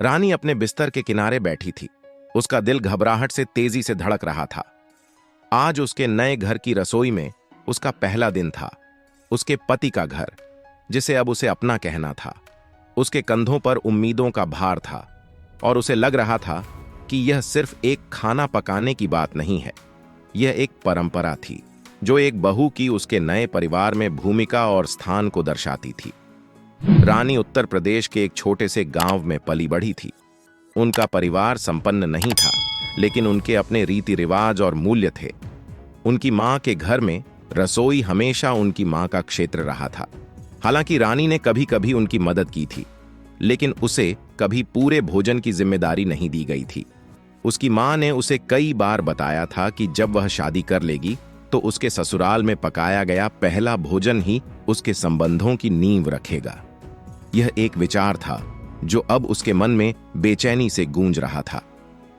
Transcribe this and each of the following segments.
रानी अपने बिस्तर के किनारे बैठी थी। उसका दिल घबराहट से तेजी से धड़क रहा था। आज उसके नए घर की रसोई में उसका पहला दिन था। उसके पति का घर, जिसे अब उसे अपना कहना था। उसके कंधों पर उम्मीदों का भार था और उसे लग रहा था कि यह सिर्फ एक खाना पकाने की बात नहीं है, यह एक परंपरा थी जो एक बहू की उसके नए परिवार में भूमिका और स्थान को दर्शाती थी। रानी उत्तर प्रदेश के एक छोटे से गांव में पली बढ़ी थी। उनका परिवार संपन्न नहीं था, लेकिन उनके अपने रीति रिवाज और मूल्य थे। उनकी मां के घर में रसोई हमेशा उनकी मां का क्षेत्र रहा था। हालांकि रानी ने कभी कभी उनकी मदद की थी, लेकिन उसे कभी पूरे भोजन की जिम्मेदारी नहीं दी गई थी। उसकी मां ने उसे कई बार बताया था कि जब वह शादी कर लेगी तो उसके ससुराल में पकाया गया पहला भोजन ही उसके संबंधों की नींव रखेगा। यह एक विचार था जो अब उसके मन में बेचैनी से गूंज रहा था।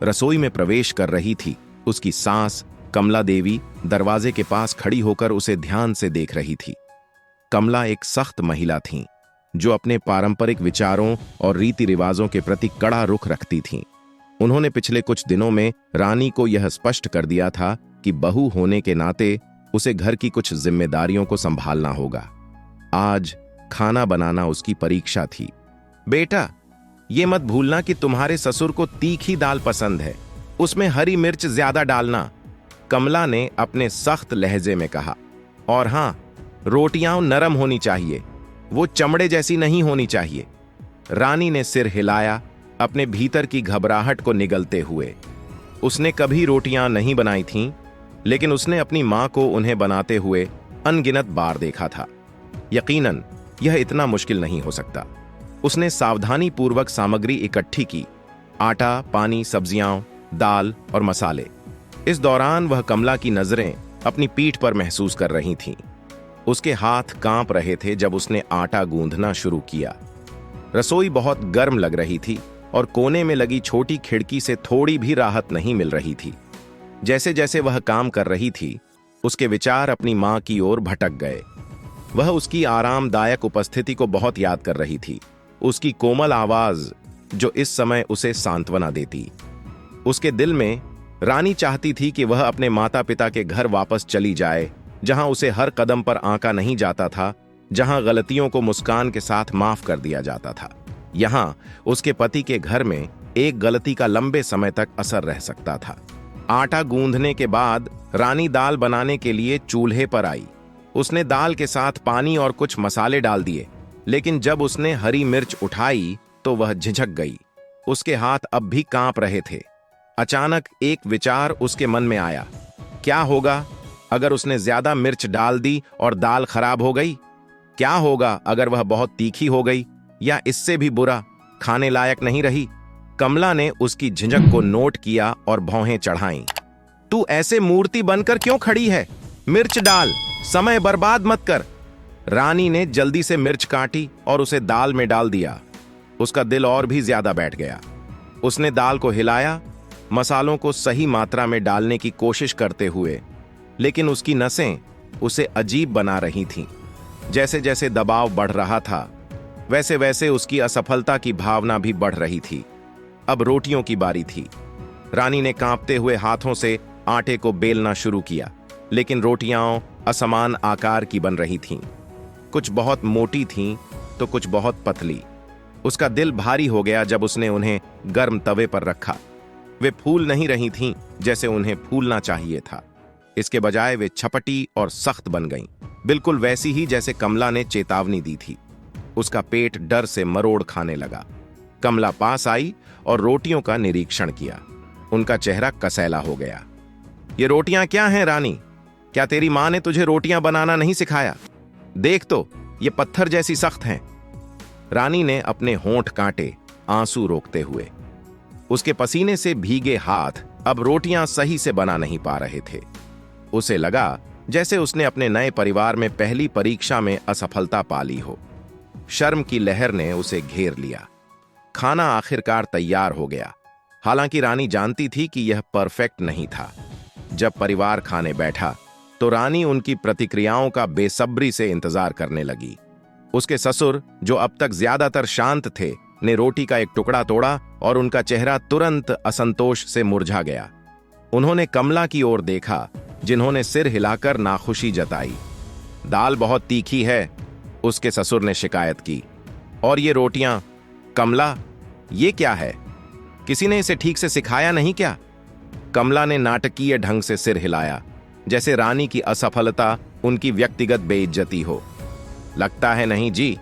रसोई में प्रवेश कर रही थी उसकी सास कमला देवी दरवाजे के पास खड़ी होकर उसे ध्यान से देख रही थी। कमला एक सख्त महिला थीं, जो अपने पारंपरिक विचारों और रीति रिवाजों के प्रति कड़ा रुख रखती थीं। उन्होंने पिछले कुछ दिनों में रानी को यह स्पष्ट कर दिया था कि बहू होने के नाते उसे घर की कुछ जिम्मेदारियों को संभालना होगा। आज खाना बनाना उसकी परीक्षा थी। बेटा, ये मत भूलना कि तुम्हारे ससुर को तीखी दाल पसंद है, उसमें हरी मिर्च ज्यादा डालना, कमला ने अपने सख्त लहजे में कहा। और हां, रोटियां नरम होनी चाहिए, वो चमड़े जैसी नहीं होनी चाहिए। रानी ने सिर हिलाया, अपने भीतर की घबराहट को निगलते हुए। उसने कभी रोटियां नहीं बनाई थीं, लेकिन उसने अपनी मां को उन्हें बनाते हुए अनगिनत बार देखा था। यकीनन यह इतना मुश्किल नहीं हो सकता। उसने सावधानी पूर्वक सामग्री इकट्ठी की, आटा, पानी, सब्जियां, दाल और मसाले। इस दौरान वह कमला की नजरें अपनी पीठ पर महसूस कर रही थीं। उसके हाथ कांप रहे थे जब उसने आटा गूंथना शुरू किया। रसोई बहुत गर्म लग रही थी और कोने में लगी छोटी खिड़की से थोड़ी भी राहत नहीं मिल रही थी। जैसे जैसे वह काम कर रही थी, उसके विचार अपनी मां की ओर भटक गए। वह उसकी आरामदायक उपस्थिति को बहुत याद कर रही थी, उसकी कोमल आवाज जो इस समय उसे सांत्वना देती। उसके दिल में रानी चाहती थी कि वह अपने माता पिता के घर वापस चली जाए, जहां उसे हर कदम पर आंका नहीं जाता था, जहां गलतियों को मुस्कान के साथ माफ कर दिया जाता था। यहां उसके पति के घर में एक गलती का लंबे समय तक असर रह सकता था। आटा गूंथने के बाद रानी दाल बनाने के लिए चूल्हे पर आई। उसने दाल के साथ पानी और कुछ मसाले डाल दिए, लेकिन जब उसने हरी मिर्च उठाई तो वह झिझक गई। उसके हाथ अब भी कांप रहे थे। अचानक एक विचार उसके मन में आया। क्या होगा अगर उसने ज्यादा मिर्च डाल दी और दाल खराब हो गई? क्या होगा अगर वह बहुत तीखी हो गई, या इससे भी बुरा, खाने लायक नहीं रही? कमला ने उसकी झिझक को नोट किया और भौहें चढ़ाईं। तू ऐसे मूर्ति बनकर क्यों खड़ी है? मिर्च डाल, समय बर्बाद मत कर। रानी ने जल्दी से मिर्च काटी और उसे दाल में डाल दिया। उसका दिल और भी ज्यादा बैठ गया। उसने दाल को हिलाया, मसालों को सही मात्रा में डालने की कोशिश करते हुए, लेकिन उसकी नसें उसे अजीब बना रही थीं। जैसे जैसे दबाव बढ़ रहा था, वैसे वैसे उसकी असफलता की भावना भी बढ़ रही थी। अब रोटियों की बारी थी। रानी ने कांपते हुए हाथों से आटे को बेलना शुरू किया, लेकिन रोटियां असमान आकार की बन रही थीं। कुछ बहुत मोटी थीं तो कुछ बहुत पतली। उसका दिल भारी हो गया जब उसने उन्हें गर्म तवे पर रखा। वे फूल नहीं रही थीं जैसे उन्हें फूलना चाहिए था। इसके बजाय वे छपटी और सख्त बन गईं, बिल्कुल वैसी ही जैसे कमला ने चेतावनी दी थी। उसका पेट डर से मरोड़ खाने लगा। कमला पास आई और रोटियों का निरीक्षण किया। उनका चेहरा कसैला हो गया। ये रोटियां क्या हैं रानी? क्या तेरी मां ने तुझे रोटियां बनाना नहीं सिखाया? देख तो, ये पत्थर जैसी सख्त हैं। रानी ने अपने होंठ काटे, आंसू रोकते हुए। उसके पसीने से भीगे हाथ अब रोटियां सही से बना नहीं पा रहे थे। उसे लगा जैसे उसने अपने नए परिवार में पहली परीक्षा में असफलता पा ली हो। शर्म की लहर ने उसे घेर लिया। खाना आखिरकार तैयार हो गया। हालांकि रानी जानती थी कि यह परफेक्ट नहीं था। जब परिवार खाने बैठा तो रानी उनकी प्रतिक्रियाओं का बेसब्री से इंतजार करने लगी। उसके ससुर, जो अब तक ज्यादातर शांत थे, ने रोटी का एक टुकड़ा तोड़ा और उनका चेहरा तुरंत असंतोष से मुरझा गया। उन्होंने कमला की ओर देखा, जिन्होंने सिर हिलाकर नाखुशी जताई। दाल बहुत तीखी है, उसके ससुर ने शिकायत की। और ये रोटियां, कमला, ये क्या है? किसी ने इसे ठीक से सिखाया नहीं क्या? कमला ने नाटकीय ढंग से सिर हिलाया, जैसे रानी की असफलता उनकी व्यक्तिगत बेइज्जती हो। लगता है नहीं जी,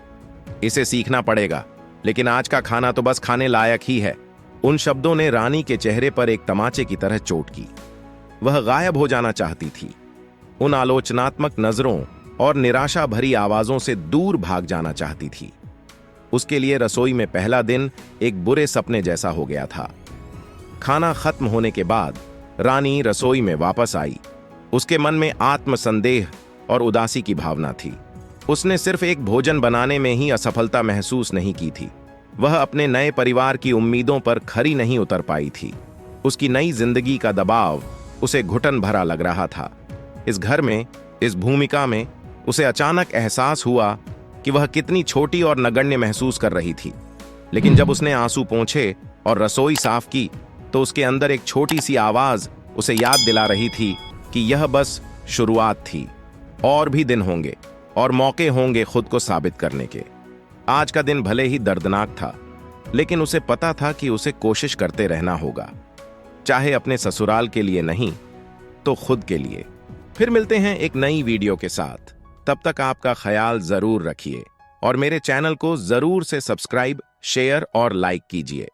इसे सीखना पड़ेगा, लेकिन आज का खाना तो बस खाने लायक ही है। उन शब्दों ने रानी के चेहरे पर एक तमाचे की तरह चोट की। वह गायब हो जाना चाहती थी, उन आलोचनात्मक नजरों और निराशा भरी आवाजों से दूर भाग जाना चाहती थी। उसके लिए रसोई में पहला दिन एक बुरे सपने जैसा हो गया था। खाना खत्म होने के बाद रानी रसोई में वापस आई। उसके मन में आत्मसंदेह और उदासी की भावना थी। उसने सिर्फ एक भोजन बनाने में ही असफलता महसूस नहीं की थी, वह अपने नए परिवार की उम्मीदों पर खरी नहीं उतर पाई थी। उसकी नई जिंदगी का दबाव उसे घुटन भरा लग रहा था। इस घर में, इस भूमिका में उसे अचानक एहसास हुआ कि वह कितनी छोटी और नगण्य महसूस कर रही थी। लेकिन जब उसने आंसू पोंछे और रसोई साफ की, तो उसके अंदर एक छोटी सी आवाज उसे याद दिला रही थी कि यह बस शुरुआत थी, और भी दिन होंगे और मौके होंगे खुद को साबित करने के। आज का दिन भले ही दर्दनाक था, लेकिन उसे पता था कि उसे कोशिश करते रहना होगा, चाहे अपने ससुराल के लिए नहीं तो खुद के लिए। फिर मिलते हैं एक नई वीडियो के साथ। तब तक आपका ख्याल जरूर रखिए और मेरे चैनल को जरूर से सब्सक्राइब, शेयर और लाइक कीजिए।